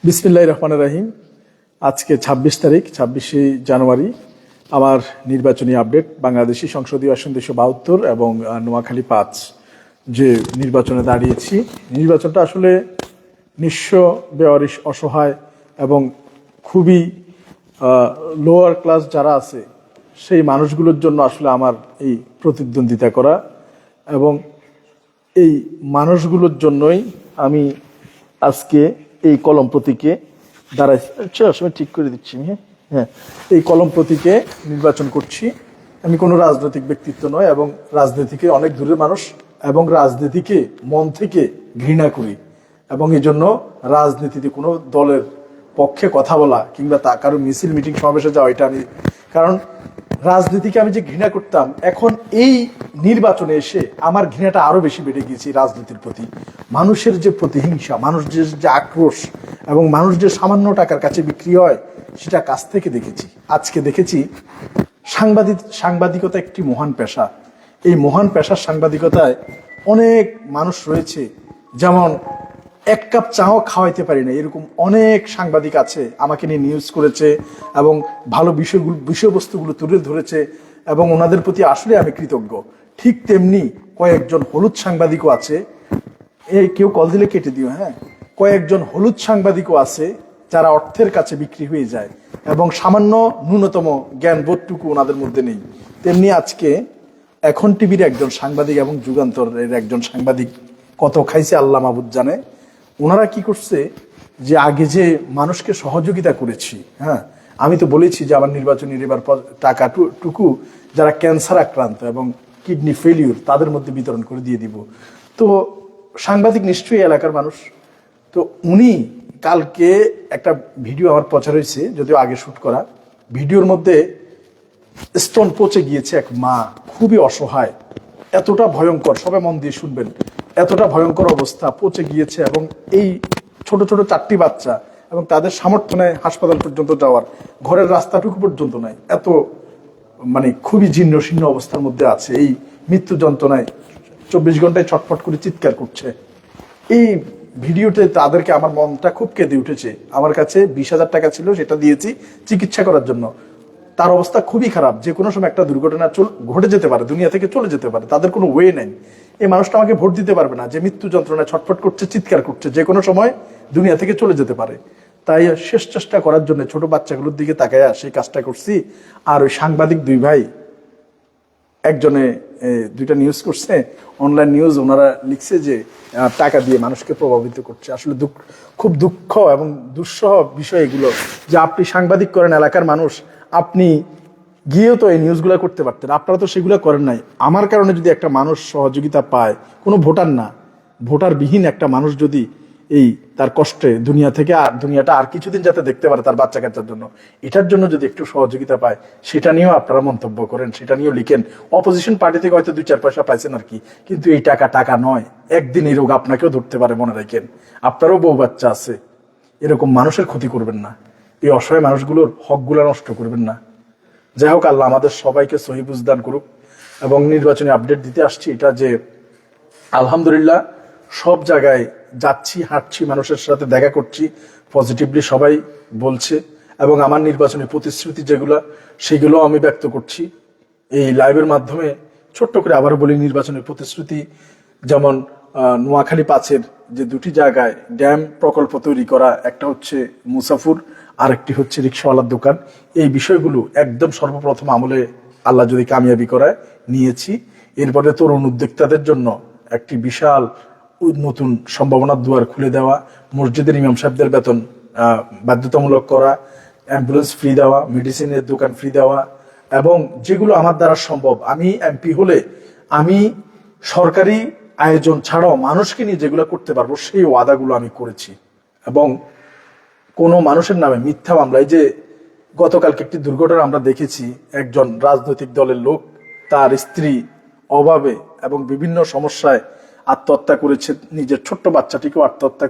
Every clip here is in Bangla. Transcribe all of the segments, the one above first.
বিসমিল্লাহির রহমানির রহিম। আজকে ২৬ তারিখ, ২৬শে জানুয়ারি। আমার নির্বাচনী আপডেট। বাংলাদেশি সংসদীয় আসন ২৭২ এবং নোয়াখালী ৫ যে নির্বাচনে দাঁড়িয়েছি, নির্বাচনটা আসলে নিঃস্ব, বেওয়ারিশ, অসহায় এবং খুবই লোয়ার ক্লাস যারা আছে সেই মানুষগুলোর জন্য আসলে আমার এই প্রতিদ্বন্দ্বিতা করা, এবং এই মানুষগুলোর জন্যই আমি আজকে এই কলম প্রতীকে দাঁড়াইছি। সময় ঠিক করে দিচ্ছি আমি। হ্যাঁ, এই কলম প্রতীকে নির্বাচন করছি। আমি কোনো রাজনৈতিক ব্যক্তিত্ব নয় এবং রাজনীতিকে অনেক দূরের মানুষ এবং রাজনীতিকে মন থেকে ঘৃণা করি, এবং এই জন্য রাজনীতিতে কোনো দলের পক্ষে কথা বলা কিংবা তা কারো মিছিল, মিটিং, সমাবেশে যাওয়া, এটা আমি, কারণ রাজনীতিকে আমি যে ঘৃণা করতাম, এখন এই নির্বাচনে এসে আমার ঘৃণাটা আরো বেশি বেড়ে গিয়েছে রাজনীতির প্রতি। মানুষের যে প্রতিহিংসা, মানুষের যে আক্রোশ এবং মানুষ যে সামান্য টাকার কাছে বিক্রি হয়, সেটা কাছ থেকে দেখেছি। আজকে দেখেছি সাংবাদিকতা একটি মহান পেশা। এই মহান পেশার সাংবাদিকতায় অনেক মানুষ রয়েছে, যেমন এক কাপ চাও খাওয়াইতে পারি না এরকম অনেক সাংবাদিক আছে, আমাকে নিয়ে নিউজ করেছে এবং ভালো বিষয়বস্তুগুলো তুলে ধরেছে, এবং ওনাদের প্রতি আসলে আমি কৃতজ্ঞ। ঠিক তেমনি কয়েকজন হলুদ সাংবাদিকও আছে, কেউ কল দিলে কেটে দিও, হ্যাঁ, কয়েকজন হলুদ সাংবাদিকও আছে যারা অর্থের কাছে বিক্রি হয়ে যায় এবং সামান্য ন্যূনতম জ্ঞানবোধটুকু ওনাদের মধ্যে নেই। তেমনি আজকে এখন টিভির একজন সাংবাদিক এবং যুগান্তরের একজন সাংবাদিক কত খাইছে আল্লাহ মাহবুদ জানে। ওনারা কি করছে, যে আগে যে মানুষকে সহযোগিতা করেছি, হ্যাঁ, আমি তো বলেছি যে আমার নির্বাচনী এবার টাকাটুকু যারা ক্যান্সার আক্রান্ত এবং কিডনি ফেলিউর তাদের মধ্যে বিতরণ করে দিয়ে দিব। তো সাংবাদিক নিশ্চয়ই এলাকার মানুষ। তো উনি কালকে একটা ভিডিও আমার প্রচার হয়েছে, যদিও আগে শুট করা, ভিডিওর মধ্যে স্তন পচে গিয়েছে এক মা, খুবই অসহায়, এতটা ভয়ঙ্কর, সবাই মন দিয়ে শুনবেন, এতটা ভয়ঙ্কর অবস্থা, পচে গিয়েছে, এবং এই ছোট ছোট 4টি বাচ্চা, এবং তাদের সামর্থ্য নেই হাসপাতাল পর্যন্ত যাওয়ার, ঘরের রাস্তাটুকু পর্যন্ত নাই, এত মানে খুবই জীর্ণ শীর্ণ অবস্থার মধ্যে আছে। এই মৃত্যু যন্ত্রণায় 24 ঘন্টায় ছটফট করে চিৎকার করছে। এই ভিডিওতে তাদেরকে আমার মনটা খুব কেঁদে উঠেছে। আমার কাছে 20,000 টাকা ছিল, সেটা দিয়েছি চিকিৎসা করার জন্য। তার অবস্থা খুবই খারাপ, যে কোনো সময় একটা দুর্ঘটনা ঘটে যেতে পারে, দুনিয়া থেকে চলে যেতে পারে, তাদের কোনো ওয়ে নেই। এই মানুষটা আমাকে ভোট দিতে পারবে না, যে মৃত্যু যন্ত্রণায় ছটফট করছে, চিৎকার করছে, যে কোনো সময় দুনিয়া থেকে চলে যেতে পারে। তাই শেষ চেষ্টা করার জন্য ছোট বাচ্চাগুলোর দিকে তাকায়া সেই কাজটা করছি। আর ওই সাংবাদিক দুই ভাই, একজনে 2টা নিউজ করছে, অনলাইন নিউজ, ওনারা লিখছে যে টাকা দিয়ে মানুষকে প্রভাবিত করছে। আসলে খুব দুঃখ এবং দুঃসহ বিষয় এগুলো, যে আপনি সাংবাদিক করেন, এলাকার মানুষ, আপনি গিয়েও তো এই নিউজগুলো করতে পারতেন, আপনারা তো সেগুলো করেন নাই। আমার কারণে যদি একটা মানুষ সহযোগিতা পায়, কোনো ভোটার না, ভোটার বিহীন একটা মানুষ যদি এই তার কষ্টে দুনিয়াটা আর কিছুদিন যাতে দেখতে পারে তার বাচ্চা কাচ্চার জন্য, এটার জন্য যদি একটু সহযোগিতা পায়, সেটা নিয়েও আপনারা মন্তব্য করেন, সেটা নিয়েও লিখেন। অপোজিশন পার্টি থেকে হয়তো 2-4 পয়সা পাইছেন আর কি, কিন্তু এই টাকা নয়। একদিন এই রোগ আপনাকেও ধরতে পারে, মনে রাখেন। আপনারও বউ বাচ্চা আছে, এরকম মানুষের ক্ষতি করবেন না, এই অসহায় মানুষগুলোর হকগুলো নষ্ট করবেন না। যাই হোক, আল্লাহ আমাদের সবাইকে সহি বুঝদান করুক। এবং নির্বাচনী আপডেট দিতে আসছি এটা, যে আলহামদুলিল্লাহ সব জায়গায় যাচ্ছি, হাঁটছি, মানুষের সাথে দেখা করছি, পজিটিভলি সবাই বলছে, এবং আমার নির্বাচনী প্রতিশ্রুতি যেগুলো, সেগুলো আমি ব্যক্ত করছি এই লাইভের মাধ্যমে। ছোট্ট করে আবারও বলি, নির্বাচনের প্রতিশ্রুতি যেমন নোয়াখালী 5-এর যে 2টি জায়গায় ড্যাম প্রকল্প তৈরি করা, একটা হচ্ছে মুসাফুর, আরেকটি হচ্ছে রিক্সাওয়ালার দোকান, এই বিষয়গুলো একদম সর্বপ্রথম আমলে আল্লাহ যদি কামিয়াবি করায় নিয়েছি। এরপরে তরুণ উদ্যোক্তাদের জন্য একটি বিশাল নতুন সম্ভাবনার দুয়ার খুলে দেওয়া, মসজিদের ইমাম সাহেবদের বেতন বাধ্যতামূলক করা, অ্যাম্বুলেন্স ফ্রি দেওয়া, মেডিসিনের দোকান ফ্রি দেওয়া, এবং যেগুলো আমার দ্বারা সম্ভব, আমি এমপি হলে আমি সরকারি আয়োজন ছাড়াও মানুষকে নিয়ে যেগুলো করতে পারবো, সেই ওয়াদাগুলো আমি করেছি। এবং কোনো মানুষের নামে মিথ্যা মামলায়, যে গতকালকে একটি দুর্ঘটনা আমরা দেখেছি, একজন রাজনৈতিক দলের লোক তার স্ত্রী অভাবে এবং বিভিন্ন সমস্যায় আত্মহত্যা করেছে, নিজের ছোট্ট বাচ্চাটিকেও আত্মহত্যা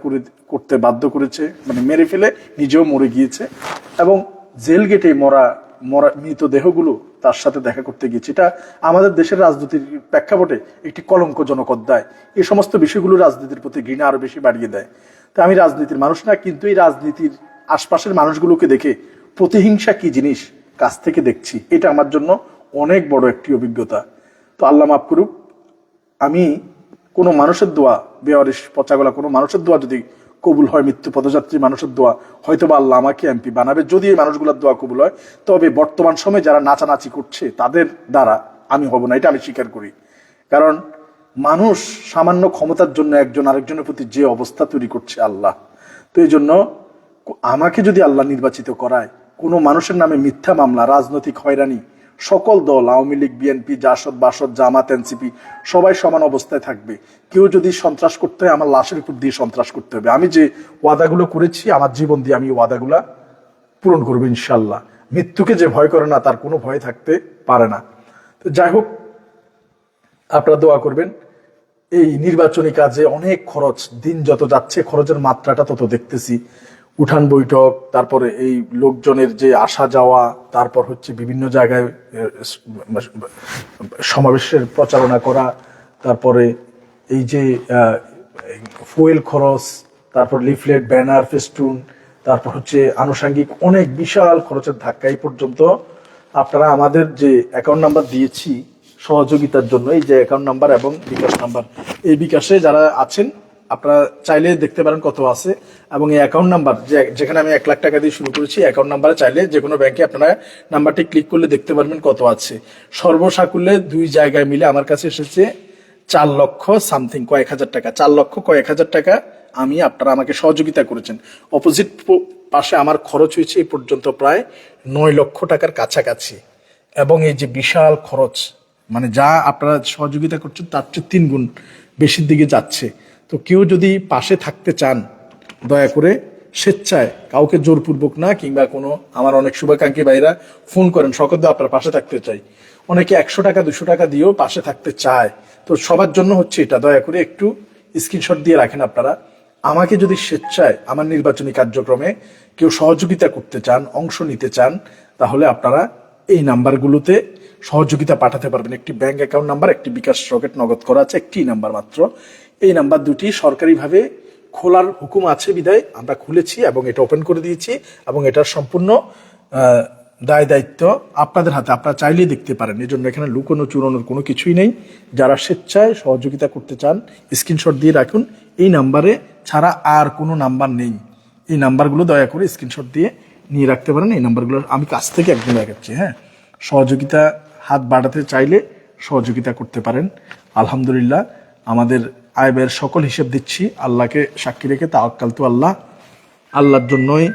করতে বাধ্য করেছে, মানে মেরে ফেলে নিজেও মরে গিয়েছে, এবং জেল গেটে মরা মৃতদেহগুলো তার সাথে দেখা করতে গিয়েছে। এটা আমাদের দেশের রাজনীতির প্রেক্ষাপটে একটি কলঙ্কজনক অধ্যায়। এই সমস্ত বিষয়গুলো রাজনীতির প্রতি ঘৃণা আরো বেশি বাড়িয়ে দেয়। তো আমি রাজনীতির মানুষ না, কিন্তু এই রাজনীতির আশপাশের মানুষগুলোকে দেখে প্রতিহিংসা কি জিনিস কাছ থেকে দেখছি। এটা আমার জন্য অনেক বড় একটি অভিজ্ঞতা। তো আল্লাহ মাফ করুক, আমি কোনো মানুষের দোয়া, বেওয়ারিশ পচাগলা কোনো মানুষের দোয়া যদি কবুল হয়, মৃত্যু পদযাত্রী মানুষের দোয়া, হয়তো বা আল্লাহ আমাকে এমপি বানাবে যদি এই মানুষগুলোর দোয়া কবুল হয়। তবে বর্তমান সময়ে যারা নাচানাচি করছে তাদের দ্বারা আমি হব না, এটা আমি স্বীকার করি। কারণ মানুষ সামান্য ক্ষমতার জন্য একজন আরেকজনের প্রতি যে অবস্থা তৈরি করছে আল্লাহ, তো এই জন্য আমাকে যদি আল্লাহ নির্বাচিত করায়, কোনো মানুষের নামে মিথ্যা মামলা, রাজনৈতিক হয়রানি, সকল দল, আওয়ামী লীগ, বিএনপি, জাসদ, বাসদ, জামাত, এনসিপি সবাই সমান অবস্থায় থাকবে। কেউ যদি সন্ত্রাস করতে হয়, আমার লাশের উপর দিয়ে সন্ত্রাস করতে হবে। আমি যে ওয়াদাগুলো করেছি আমার জীবন দিয়ে আমি ওয়াদাগুলা পূরণ করবো ইনশাল্লাহ। মৃত্যুকে যে ভয় করে না তার কোনো ভয় থাকতে পারে না। তো যাই হোক, আপনারা দোয়া করবেন। এই নির্বাচনী কাজে অনেক খরচ, দিন যত যাচ্ছে খরচের মাত্রাটা তত দেখতেছি। উঠান বৈঠক, তারপরে এই লোকজনের যে আসা যাওয়া, তারপর হচ্ছে বিভিন্ন জায়গায় সমাবেশের প্রচারণা করা, তারপরে এই যে ফুয়েল খরচ, তারপর লিফলেট, ব্যানার, ফেস্টুন, তারপর হচ্ছে আনুষঙ্গিক অনেক বিশাল খরচের ধাক্কা। এই পর্যন্ত আপনারা আমাদের যে অ্যাকাউন্ট নাম্বার দিয়েছি সহযোগিতার জন্য, এই যে অ্যাকাউন্ট নাম্বার এবং বিকাশ নাম্বার, এই বিকাশে যারা আছেন আপনারা চাইলে দেখতে পারেন কত আছে। এবং এই অ্যাকাউন্ট নাম্বার যেখানে আমি 1 লাখ টাকা দিয়ে শুরু করেছি, অ্যাকাউন্ট নাম্বারে চাইলে যে কোনো ব্যাংকে আপনারা নাম্বারটি ক্লিক করলে দেখতে পারবেন কত আছে। সর্বসাকুল্যে 2 জায়গায় মিলে আমার কাছে এসেছে 4 লক্ষ সামথিং কয়েক হাজার টাকা, 4 লক্ষ কয়েক হাজার টাকা আপনারা আমাকে সহযোগিতা করেছেন। অপোজিট পাশে আমার খরচ হয়েছে এই পর্যন্ত প্রায় 9 লক্ষ টাকার কাছাকাছি। এবং এই যে বিশাল খরচ, মানে যা আপনারা সহযোগিতা করছেন তার চেয়ে 3 গুণ বেশির দিকে যাচ্ছে। তো কেউ যদি পাশে থাকতে চান, দয়া করে স্বেচ্ছায়, কাউকে জোরপূর্বক না, কিংবা কোনো আমার অনেক শুভাকাঙ্ক্ষী ভাইরা ফোন করেন সকলে আপনার পাশে থাকতে চাই, অনেকে 100 টাকা 200 টাকা দিয়েও পাশে থাকতে চায়। তো সবার জন্য হচ্ছে এটা, দয়া করে একটু স্ক্রিনশট দিয়ে রাখেন আপনারা। আমাকে যদি স্বেচ্ছায় আমার নির্বাচনী কার্যক্রমে কেউ সহযোগিতা করতে চান, অংশ নিতে চান, তাহলে আপনারা এই নাম্বারগুলোতে সহযোগিতা পাঠাতে পারবেন। একটি ব্যাংক অ্যাকাউন্ট নাম্বার, একটি বিকাশ রকেট নগদ করা আছে, একটি নাম্বার মাত্র। এই নাম্বার দুটি সরকারিভাবে খোলার হুকুম আছে বিধায় আমরা খুলেছি এবং এটা ওপেন করে দিয়েছি, এবং এটার সম্পূর্ণ দায় দায়িত্ব আপনাদের হাতে, আপনারা চাইলেই দেখতে পারেন। এই জন্য এখানে লুকোনো চুরানোর কোনো কিছুই নেই। যারা স্বেচ্ছায় সহযোগিতা করতে চান স্ক্রিনশট দিয়ে রাখুন। এই নাম্বারে ছাড়া আর কোনো নাম্বার নেই। এই নাম্বারগুলো দয়া করে স্ক্রিনশট দিয়ে নিয়ে রাখতে পারেন। এই নাম্বারগুলো আমি কাছ থেকে একদম দেখাচ্ছি। হ্যাঁ, সহযোগিতা হাত বাড়াতে চাইলে সহযোগিতা করতে পারেন। আলহামদুলিল্লাহ, আমাদের আয় ব্যয়ের সকল হিসেব দিচ্ছি আল্লাহকে সাক্ষী রেখে। তাওয়াক্কাল তু আল্লাহ, আল্লাহর জন্যই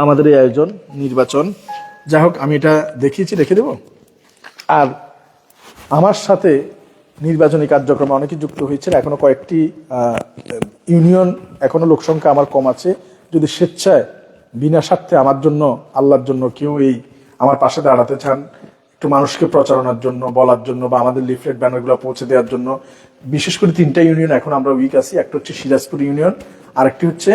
আমাদের এই আয়োজন, নির্বাচন। যাই হোক, আমি এটা দেখিয়েছি, রেখে দেব। আর আমার সাথে নির্বাচনী কার্যক্রমে অনেকে যুক্ত হয়েছেন। এখনো কয়েকটি ইউনিয়ন, এখনো লোকসংখ্যা আমার কম আছে। যদি স্বেচ্ছায় বিনা স্বার্থে আমার জন্য, আল্লাহর জন্য কেউ এই আমার পাশে দাঁড়াতে চান, একটু মানুষকে প্রচারণার জন্য, বলার জন্য, বা আমাদের লিফলেট ব্যানারগুলো পৌঁছে দেওয়ার জন্য, বিশেষ করে 3টা ইউনিয়ন এখন আমরা উইক আছি। একটা হচ্ছে সিরাজপুর ইউনিয়ন, আরেকটি হচ্ছে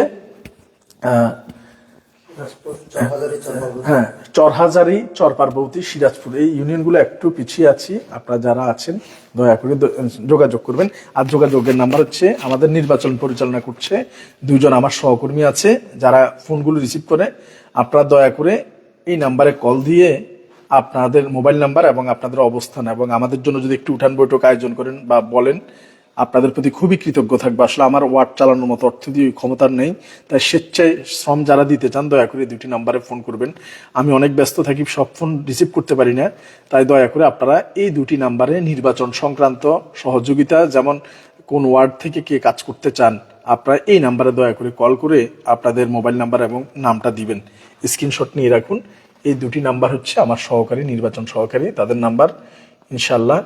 চরহাজারি, চরপার্বতী, সিরাজপুর। এই ইউনিয়নগুলো একটু পিছিয়ে আছি। আপনারা যারা আছেন দয়া করে যোগাযোগ করবেন। আর যোগাযোগের নাম্বার হচ্ছে, আমাদের নির্বাচন পরিচালনা করছে 2 জন আমার সহকর্মী আছে যারা ফোনগুলো রিসিভ করে। আপনারা দয়া করে এই নাম্বারে কল দিয়ে আপনাদের মোবাইল নাম্বার এবং আপনাদের অবস্থান, এবং আমাদের জন্য যদি একটু উঠান বৈঠক আয়োজন করেন বা বলেন, আপনাদের প্রতি খুবই কৃতজ্ঞ থাকবে। আসলে আমার ওয়ার্ড চালানোর মতো অর্থ দিয়ে ক্ষমতার নেই, তাই স্বেচ্ছায় শ্রম যারা দিতে চান দয়া করে 2টি নাম্বারে ফোন করবেন। আমি অনেক ব্যস্ত থাকি, সব ফোন রিসিভ করতে পারি না, তাই দয়া করে আপনারা এই 2টি নাম্বারে নির্বাচন সংক্রান্ত সহযোগিতা, যেমন কোন ওয়ার্ড থেকে কে কাজ করতে চান, আপনারা এই নাম্বারে দয়া করে কল করে আপনাদের মোবাইল নাম্বার এবং নামটা দিবেন। স্ক্রিনশট নিয়ে রাখুন। এই 2টি নাম্বার হচ্ছে আমার সহকারী, নির্বাচন সহকারী, তাদের নাম্বার। ইনশাল্লাহ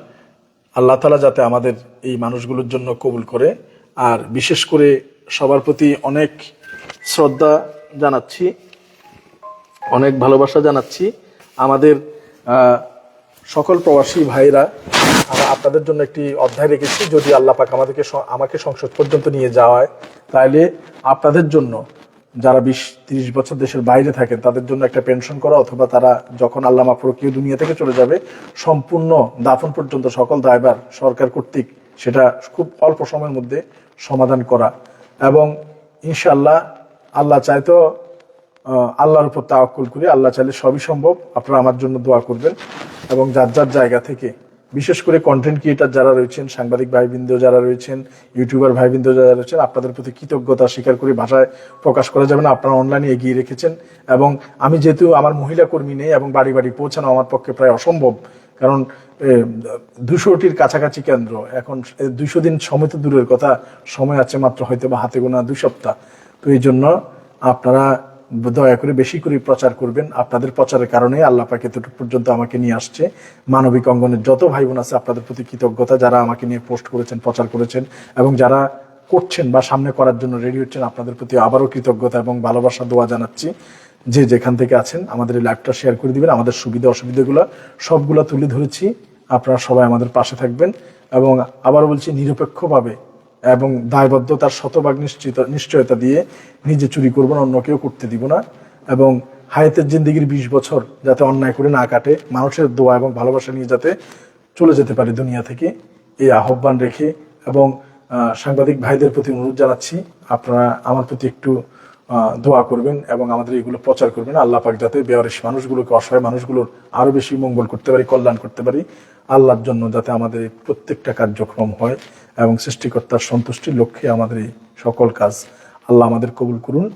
আল্লাহ তাআলা যাতে আমাদের এই মানুষগুলোর জন্য কবুল করে। আর বিশেষ করে সবার প্রতি অনেক শ্রদ্ধা জানাচ্ছি, অনেক ভালোবাসা জানাচ্ছি। আমাদের সকল প্রবাসী ভাইরা, আপনাদের জন্য একটি অধ্যায় রেখেছি। যদি আল্লাহ পাক আমাকে সংসদ পর্যন্ত নিয়ে যাওয়ায়, তাহলে আপনাদের জন্য, যারা 20-30 বছর দেশের বাইরে থাকেন, তাদের জন্য একটা পেনশন করা, অথবা তারা যখন আল্লাহ মাফরুক দুনিয়া থেকে চলে যাবে, সম্পূর্ণ দাফন পর্যন্ত সকল দায়ভার সরকার কর্তৃক সেটা খুব অল্প সময়ের মধ্যে সমাধান করা। এবং ইনশাআল্লাহ আল্লাহ চায় তো আল্লাহর উপর তাওয়াক্কুল করি, আল্লাহ চাইলে সবই সম্ভব। আপনারা আমার জন্য দোয়া করবেন এবং যার যার জায়গা থেকে, বিশেষ করে কন্টেন্ট ক্রিয়েটার যারা রয়েছেন, সাংবাদিক ভাইবৃন্দ যারা রয়েছেন, ইউটিউবার ভাইবৃন্দ যারা রয়েছেন, আপনাদের প্রতি কৃতজ্ঞতা স্বীকার করে ভাষায় প্রকাশ করা যাবে না। আপনারা অনলাইনে এগিয়ে রেখেছেন এবং আমি যেহেতু আমার মহিলা কর্মী নেই এবং বাড়ি বাড়ি পৌঁছানো আমার পক্ষে প্রায় অসম্ভব, কারণ 200টির কাছাকাছি কেন্দ্র, এখন 200 দিন সময় তো দূরের কথা, সময় আছে মাত্র হয়তো বা হাতে গোনা 2 সপ্তাহ। তো এই জন্য আপনারা দয়া করে বেশি করে প্রচার করবেন। আপনাদের প্রচারের কারণে আল্লাহ পাক এতটুকু পর্যন্ত আমাকে নিয়ে আসছে। মানবিক অঙ্গনের যত ভাই বোন আছে আপনাদের প্রতি কৃতজ্ঞতা, যারা আমাকে নিয়ে পোস্ট করেছেন, প্রচার করেছেন এবং যারা করছেন বা সামনে করার জন্য রেডি হচ্ছেন, আপনাদের প্রতি আবারও কৃতজ্ঞতা এবং ভালোবাসা দোয়া জানাচ্ছি। যে যেখান থেকে আছেন আমাদের এই লাইভটা শেয়ার করে দিবেন। আমাদের সুবিধা অসুবিধাগুলো সবগুলা তুলে ধরেছি, আপনারা সবাই আমাদের পাশে থাকবেন এবং আবার বলছি নিরপেক্ষভাবে এবং দায়বদ্ধতার শতভাগ নিশ্চয়তা দিয়ে নিজে চুরি করবো না, অন্য কেউ করতে দিব না। এবং হায়াতের জিন্দিগির 20 বছর যাতে অন্যায় করে না কাটে, মানুষের দোয়া এবং ভালোবাসা নিয়ে যাতে চলে যেতে পারে দুনিয়া থেকে, এই আহ্বান রেখে এবং সাংবাদিক ভাইদের প্রতি অনুরোধ জানাচ্ছি, আপনারা আমার প্রতি একটু দোয়া করবেন এবং আমাদের এইগুলো প্রচার করবেন। আল্লাহ পাক যাতে বেয়ারিশ মানুষগুলোকে, অসহায় মানুষগুলোর আরো বেশি মঙ্গল করতে পারি, কল্যাণ করতে পারি, আল্লাহর জন্য যাতে আমাদের প্রত্যেকটা কার্যক্রম হয় এবং সৃষ্টিকর্তার সন্তুষ্টির লক্ষ্যে আমাদের এই সকল কাজ আল্লাহ আমাদের কবুল করুন।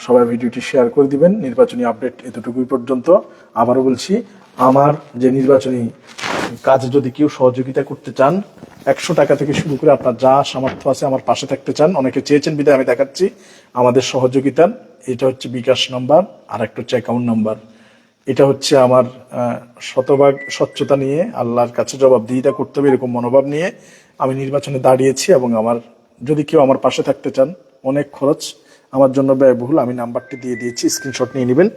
সবাই ভিডিওটি শেয়ার করে দিবেন। নির্বাচনী আপডেট এতটুকুই পর্যন্ত। আবারও বলছি, আমার যে নির্বাচনী কাজে যদি কেউ সহযোগিতা করতে চান, 100 টাকা থেকে শুরু করে আপনার যা সামর্থ্য আছে আমার পাশে থাকতে চান, অনেকে চেয়েছেন বিধায় আমি দেখাচ্ছি আমাদের সহযোগিতার। এটা হচ্ছে বিকাশ নাম্বার, আর একটা হচ্ছে অ্যাকাউন্ট নাম্বার। এটা হচ্ছে আমার শতভাগ স্বচ্ছতা নিয়ে, আল্লাহর কাছে জবাবদিহিতা করতে হবে এরকম মনোভাব নিয়ে আমি নির্বাচনে দাঁড়িয়েছি। এবং আমার যদি কেউ আমার পাশে থাকতে চান, অনেক খরচ, আমার জন্য ব্যয়বহুল, আমি নাম্বারটি দিয়ে দিয়েছি, স্ক্রিনশট নিয়ে নেবেন।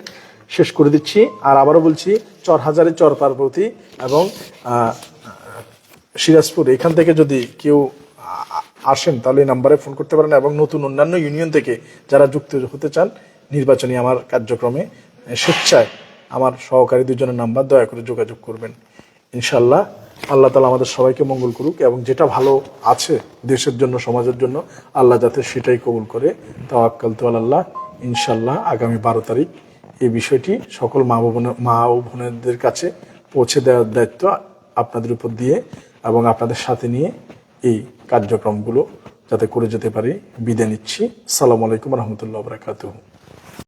শেষ করে দিচ্ছি। আর আবারও বলছি, চরহাজারি, চর পার্বতী এবং সিরাজপুর, এখান থেকে যদি কেউ আসেন তাহলে এই নাম্বারে ফোন করতে পারেন। এবং নতুন অন্যান্য ইউনিয়ন থেকে যারা যুক্ত হতে চান নির্বাচনী আমার কার্যক্রমে স্বেচ্ছায়, আমার সহকারী 2 জনের নাম্বার, দয়া করে যোগাযোগ করবেন। ইনশাল্লাহ আল্লাহ তাআলা আমাদের সবাইকে মঙ্গল করুক এবং যেটা ভালো আছে দেশের জন্য, সমাজের জন্য, আল্লাহ যাতে সেটাই কবুল করে। তাওয়াক্কালতু আলাল্লাহ। ইনশাল্লাহ আগামী 12 তারিখ এই বিষয়টি সকল মা ও বোনেদের কাছে পৌঁছে দেওয়ার দায়িত্ব আপনাদের উপর দিয়ে এবং আপনাদের সাথে নিয়ে এই কার্যক্রমগুলো যাতে করে যেতে পারি। বিদায় নিচ্ছি। আসসালামু আলাইকুম রহমতুল্লাহ বারাকাতুহু।